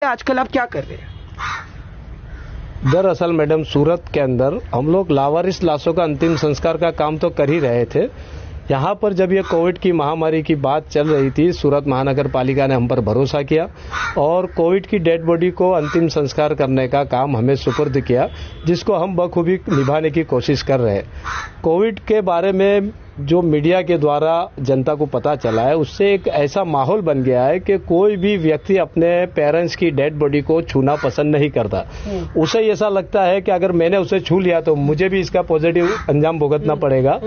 आजकल आप क्या कर रहे हैं? दरअसल मैडम, सूरत के अंदर हम लोग लावारिस लाशों का अंतिम संस्कार का काम तो कर ही रहे थे। यहाँ पर जब ये कोविड की महामारी की बात चल रही थी, सूरत महानगर पालिका ने हम पर भरोसा किया और कोविड की डेड बॉडी को अंतिम संस्कार करने का काम हमें सुपुर्द किया, जिसको हम बखूबी निभाने की कोशिश कर रहे हैं। कोविड के बारे में जो मीडिया के द्वारा जनता को पता चला है, उससे एक ऐसा माहौल बन गया है कि कोई भी व्यक्ति अपने पेरेंट्स की डेड बॉडी को छूना पसंद नहीं करता। उसे ऐसा लगता है कि अगर मैंने उसे छू लिया तो मुझे भी इसका पॉजिटिव अंजाम भुगतना पड़ेगा,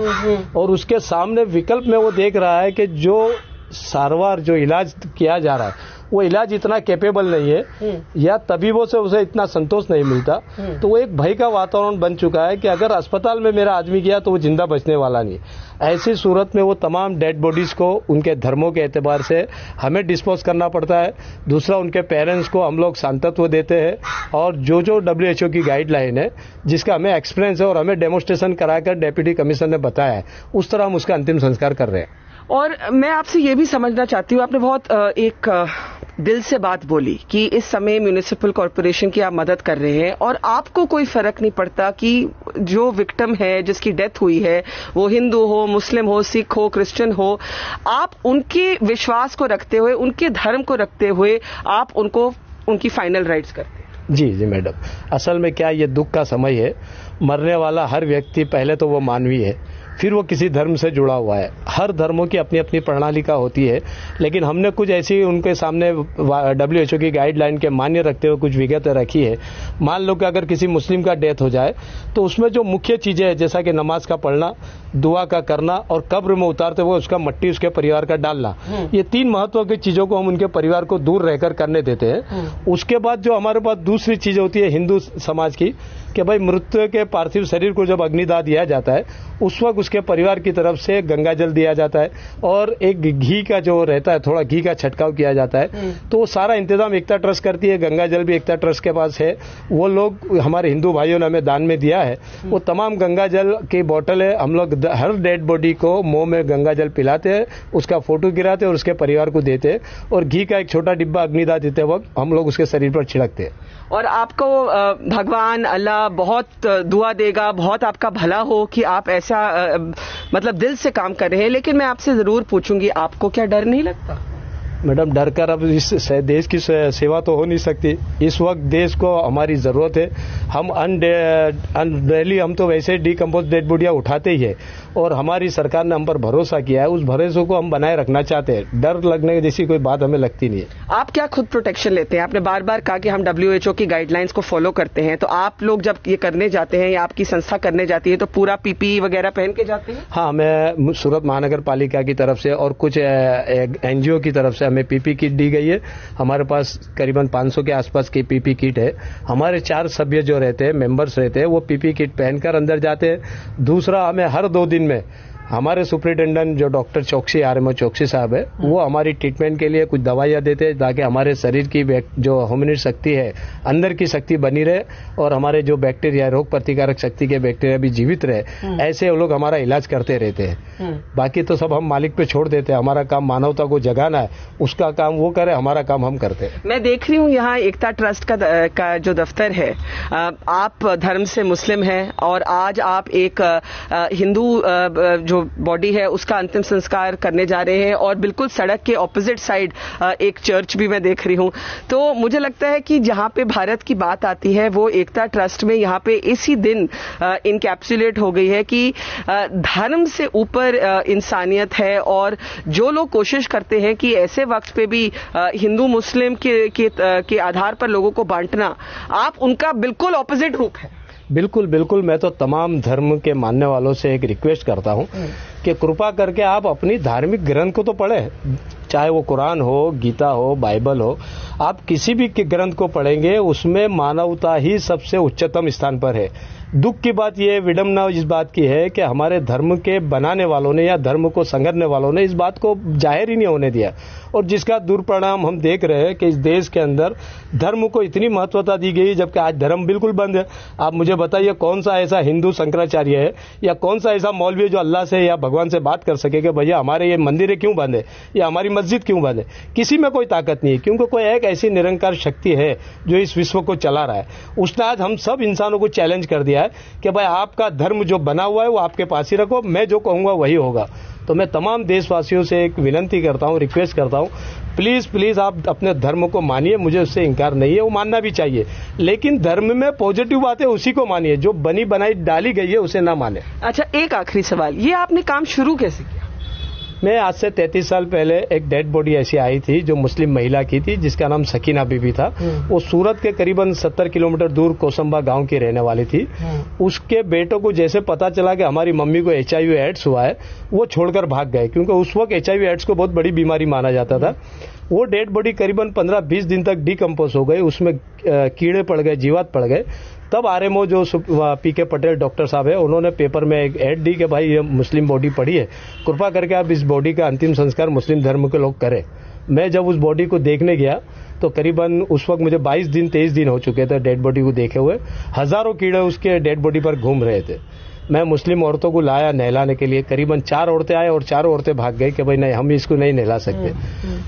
और उसके सामने विकल्प में वो देख रहा है कि जो सारवार, जो इलाज किया जा रहा है, वो इलाज इतना कैपेबल नहीं है या तबीबों से उसे इतना संतोष नहीं मिलता। तो वो एक भय का वातावरण बन चुका है कि अगर अस्पताल में मेरा आदमी गया तो वो जिंदा बचने वाला नहीं। ऐसी सूरत में वो तमाम डेड बॉडीज को उनके धर्मों के एतबार से हमें डिस्पोज करना पड़ता है। दूसरा, उनके पेरेंट्स को हम लोग सांत्वना देते हैं, और जो WHO की गाइडलाइन है, जिसका हमें एक्सपीरियंस है और हमें डेमोन्स्ट्रेशन कराकर डेप्यूटी कमिश्नर ने बताया है, उस तरह हम उसका अंतिम संस्कार कर रहे हैं। और मैं आपसे ये भी समझना चाहती हूँ, आपने बहुत एक दिल से बात बोली कि इस समय म्युनिसिपल कॉर्पोरेशन की आप मदद कर रहे हैं और आपको कोई फर्क नहीं पड़ता कि जो विक्टिम है, जिसकी डेथ हुई है, वो हिंदू हो, मुस्लिम हो, सिख हो, क्रिश्चियन हो, आप उनके विश्वास को रखते हुए, उनके धर्म को रखते हुए आप उनको उनकी फाइनल राइट्स करते हैं। जी मैडम, असल में क्या, ये दुख का समय है। मरने वाला हर व्यक्ति पहले तो वो मानवीय है, फिर वो किसी धर्म से जुड़ा हुआ है। हर धर्मों की अपनी अपनी प्रणालिका होती है, लेकिन हमने कुछ ऐसी उनके सामने WHO की गाइडलाइन के मान्य रखते हुए कुछ विगतें रखी है। मान लो कि अगर किसी मुस्लिम का डेथ हो जाए तो उसमें जो मुख्य चीजें हैं, जैसा कि नमाज का पढ़ना, दुआ का करना और कब्र में उतारते हुए उसका मट्टी उसके परिवार का डालना, ये 3 महत्व की चीजों को हम उनके परिवार को दूर रहकर करने देते हैं। उसके बाद जो हमारे पास दूसरी चीज होती है हिंदू समाज की, कि भाई मृत्यु के पार्थिव शरीर को जब अग्निदाह दिया जाता है, उस वक्त उसके परिवार की तरफ से गंगा जल दिया जाता है और एक घी का जो रहता है, थोड़ा घी का छटकाव किया जाता है। तो वो सारा इंतजाम एकता ट्रस्ट करती है। गंगा जल भी एकता ट्रस्ट के पास है। वो लोग, हमारे हिंदू भाइयों ने हमें दान में दिया है। वो तमाम गंगा जल की बोतल है, हम लोग हर डेड बॉडी को मुंह में गंगा जल पिलाते हैं, उसका फोटो गिराते हैं और उसके परिवार को देते हैं, और घी का एक छोटा डिब्बा अग्निदाह देते वक्त हम लोग उसके शरीर पर छिड़कते हैं। और आपको भगवान अल्लाह बहुत दुआ देगा, बहुत आपका भला हो कि आप ऐसा मतलब दिल से काम कर रहे हैं। लेकिन मैं आपसे जरूर पूछूंगी, आपको क्या डर नहीं लगता? मैडम, डर कर अब इस देश की सेवा तो हो नहीं सकती। इस वक्त देश को हमारी जरूरत है। हम डेली हम तो वैसे डीकम्पोज डेड बॉडियां उठाते ही है, और हमारी सरकार ने हम पर भरोसा किया है, उस भरोसे को हम बनाए रखना चाहते हैं। डर लगने जैसी कोई बात हमें लगती नहीं है। आप क्या खुद प्रोटेक्शन लेते हैं? आपने बार बार कहा कि हम WHO की गाइडलाइंस को फॉलो करते हैं, तो आप लोग जब ये करने जाते हैं या आपकी संस्था करने जाती है तो पूरा PPE वगैरह पहन के जाते हैं? हाँ, हमें सूरत महानगर पालिका की तरफ से और कुछ NGO की तरफ से हमें PP किट दी गई है। हमारे पास करीबन 500 के आसपास की PP किट है। हमारे 4 सभ्य जो रहते हैं, मेंबर्स रहते हैं, वो PP किट पहनकर अंदर जाते हैं। दूसरा, हमें हर 2 दिन में हमारे सुपरिटेंडेंट जो डॉक्टर चौकसी, RMO चौकसी साहब है, वो हमारी ट्रीटमेंट के लिए कुछ दवाइयां देते हैं, ताकि हमारे शरीर की जो ह्यूमन शक्ति है, अंदर की शक्ति बनी रहे और हमारे जो बैक्टीरिया, रोग प्रतिकारक शक्ति के बैक्टीरिया भी जीवित रहे। ऐसे वो लोग हमारा इलाज करते रहते हैं। बाकी तो सब हम मालिक पे छोड़ देते हैं। हमारा काम मानवता को जगाना है, उसका काम वो करे, हमारा काम हम करते हैं। मैं देख रही हूँ यहाँ एकता ट्रस्ट का जो दफ्तर है, आप धर्म से मुस्लिम हैं और आज आप एक हिंदू जो बॉडी है उसका अंतिम संस्कार करने जा रहे हैं, और बिल्कुल सड़क के ऑपोजिट साइड एक चर्च भी मैं देख रही हूं। तो मुझे लगता है कि जहां पे भारत की बात आती है, वो एकता ट्रस्ट में यहाँ पे इसी दिन इनकैप्सुलेट हो गई है कि धर्म से ऊपर इंसानियत है, और जो लोग कोशिश करते हैं कि ऐसे वक्त पे भी हिंदू मुस्लिम के आधार पर लोगों को बांटना, आप उनका बिल्कुल ऑपोजिट रूप है। बिल्कुल बिल्कुल, मैं तो तमाम धर्म के मानने वालों से एक रिक्वेस्ट करता हूं कि कृपा करके आप अपनी धार्मिक ग्रंथ को तो पढ़ें, चाहे वो कुरान हो, गीता हो, बाइबल हो। आप किसी भी ग्रंथ को पढ़ेंगे, उसमें मानवता ही सबसे उच्चतम स्थान पर है। दुख की बात यह, विडम्बना इस बात की है कि हमारे धर्म के बनाने वालों ने या धर्म को संगरने वालों ने इस बात को जाहिर ही नहीं होने दिया, और जिसका दुष्परिणाम हम देख रहे हैं कि इस देश के अंदर धर्म को इतनी महत्वता दी गई, जबकि आज धर्म बिल्कुल बंद है। आप मुझे बताइए कौन सा ऐसा हिंदू शंकराचार्य है या कौन सा ऐसा मौलवी है जो अल्लाह से या भगवान से बात कर सके कि भैया हमारे ये मंदिर क्यों बंद है या हमारी मस्जिद क्यों बंद है? किसी में कोई ताकत नहीं है, क्योंकि कोई एक ऐसी निरंकार शक्ति है जो इस विश्व को चला रहा है। उसने आज हम सब इंसानों को चैलेंज कर दिया है कि भाई आपका धर्म जो बना हुआ है वो आपके पास ही रखो, मैं जो कहूंगा वही होगा। तो मैं तमाम देशवासियों से एक विनती करता हूं, रिक्वेस्ट करता हूं, प्लीज प्लीज आप अपने धर्म को मानिए, मुझे उससे इंकार नहीं है, वो मानना भी चाहिए, लेकिन धर्म में पॉजिटिव बातें उसी को मानिए, जो बनी बनाई डाली गई है उसे ना माने। अच्छा, एक आखिरी सवाल, ये आपने काम शुरू कैसे किया? मैं आज से 33 साल पहले एक डेड बॉडी ऐसी आई थी जो मुस्लिम महिला की थी, जिसका नाम सकीना बीबी था। वो सूरत के करीबन 70 किलोमीटर दूर कोसंबा गांव की रहने वाली थी। उसके बेटों को जैसे पता चला कि हमारी मम्मी को HIV एड्स हुआ है, वो छोड़कर भाग गए, क्योंकि उस वक्त HIV एड्स को बहुत बड़ी बीमारी माना जाता था। वो डेड बॉडी करीबन 15-20 दिन तक डिकम्पोज हो गई, उसमें कीड़े पड़ गए, जीवात पड़ गए। तब RMO जो PK पटेल डॉक्टर साहब है, उन्होंने पेपर में एक ऐड दी कि भाई ये मुस्लिम बॉडी पड़ी है, कृपा करके आप इस बॉडी का अंतिम संस्कार मुस्लिम धर्म के लोग करें। मैं जब उस बॉडी को देखने गया तो करीबन उस वक्त मुझे 23 दिन हो चुके थे डेड बॉडी को देखे हुए। हजारों कीड़े उसके डेड बॉडी पर घूम रहे थे। मैं मुस्लिम औरतों को लाया नहलाने के लिए, करीबन 4 औरतें आए और 4 औरतें भाग गई कि भाई नहीं, हम इसको नहीं नहला सकते।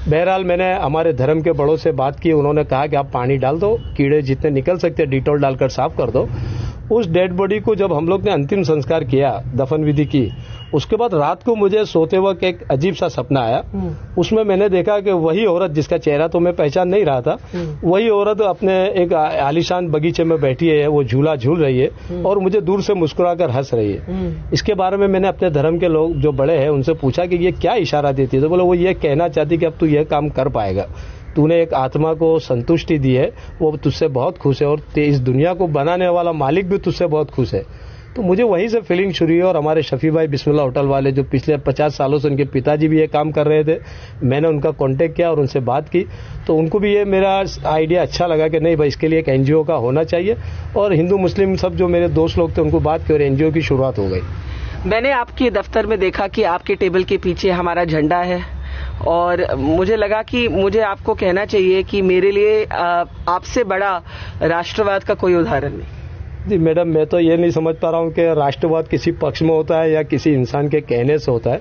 बहरहाल मैंने हमारे धर्म के बड़ों से बात की, उन्होंने कहा कि आप पानी डाल दो, कीड़े जितने निकल सकते डिटॉल डालकर साफ कर दो। उस डेड बॉडी को जब हम लोग ने अंतिम संस्कार किया, दफन विधि की, उसके बाद रात को मुझे सोते वक्त एक अजीब सा सपना आया। उसमें मैंने देखा कि वही औरत, जिसका चेहरा तो मैं पहचान नहीं रहा था, वही औरत अपने एक आलीशान बगीचे में बैठी है, वो झूला झूल रही है और मुझे दूर से मुस्कुराकर हंस रही है। इसके बारे में मैंने अपने धर्म के लोग जो बड़े हैं उनसे पूछा कि ये क्या इशारा देती है, तो बोले वो ये कहना चाहती कि अब तू ये काम कर पाएगा, तूने एक आत्मा को संतुष्टि दी है, वो तुझसे बहुत खुश है और इस दुनिया को बनाने वाला मालिक भी तुझसे बहुत खुश है। तो मुझे वहीं से फीलिंग शुरू हुई। और हमारे शफी भाई बिस्मिल्लाह होटल वाले, जो पिछले 50 सालों से उनके पिताजी भी ये काम कर रहे थे, मैंने उनका कांटेक्ट किया और उनसे बात की, तो उनको भी ये मेरा आइडिया अच्छा लगा कि नहीं भाई, इसके लिए एक NGO का होना चाहिए। और हिंदू मुस्लिम सब जो मेरे दोस्त लोग थे उनको बात की और NGO की शुरुआत हो गई। मैंने आपके दफ्तर में देखा कि आपके टेबल के पीछे हमारा झंडा है और मुझे लगा कि मुझे आपको कहना चाहिए कि मेरे लिए आपसे बड़ा राष्ट्रवाद का कोई उदाहरण नहीं। जी मैडम, मैं तो ये नहीं समझ पा रहा हूँ कि राष्ट्रवाद किसी पक्ष में होता है या किसी इंसान के कहने से होता है।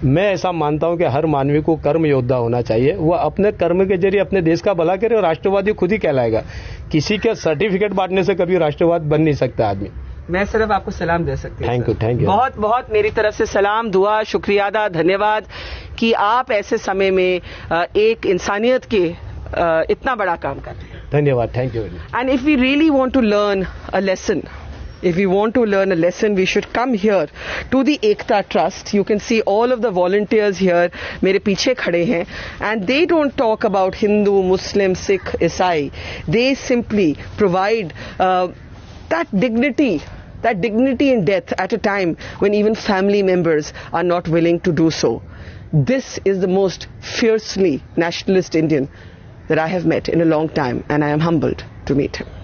मैं ऐसा मानता हूँ कि हर मानवी को कर्म योद्धा होना चाहिए, वह अपने कर्म के जरिए अपने देश का भला करे और राष्ट्रवादी खुद ही कहलाएगा। किसी के सर्टिफिकेट बांटने से कभी राष्ट्रवाद बन नहीं सकता आदमी। मैं सिर्फ आपको सलाम दे सकती हूँ। Thank you. बहुत बहुत मेरी तरफ से सलाम, दुआ, शुक्रिया अदा, धन्यवाद कि आप ऐसे समय में एक इंसानियत के इतना बड़ा काम कर रहे हैं। धन्यवाद, thank you. And if we really want to learn a lesson, if we want to learn a lesson, we should come here to the Ekta Trust. You can see all of the volunteers here, मेरे पीछे खड़े हैं, and they don't talk about Hindu, Muslim, Sikh, Isai. They simply provide that dignity in death at a time when even family members are not willing to do so. This is the most fiercely nationalist Indian that I have met in a long time, and I am humbled to meet him.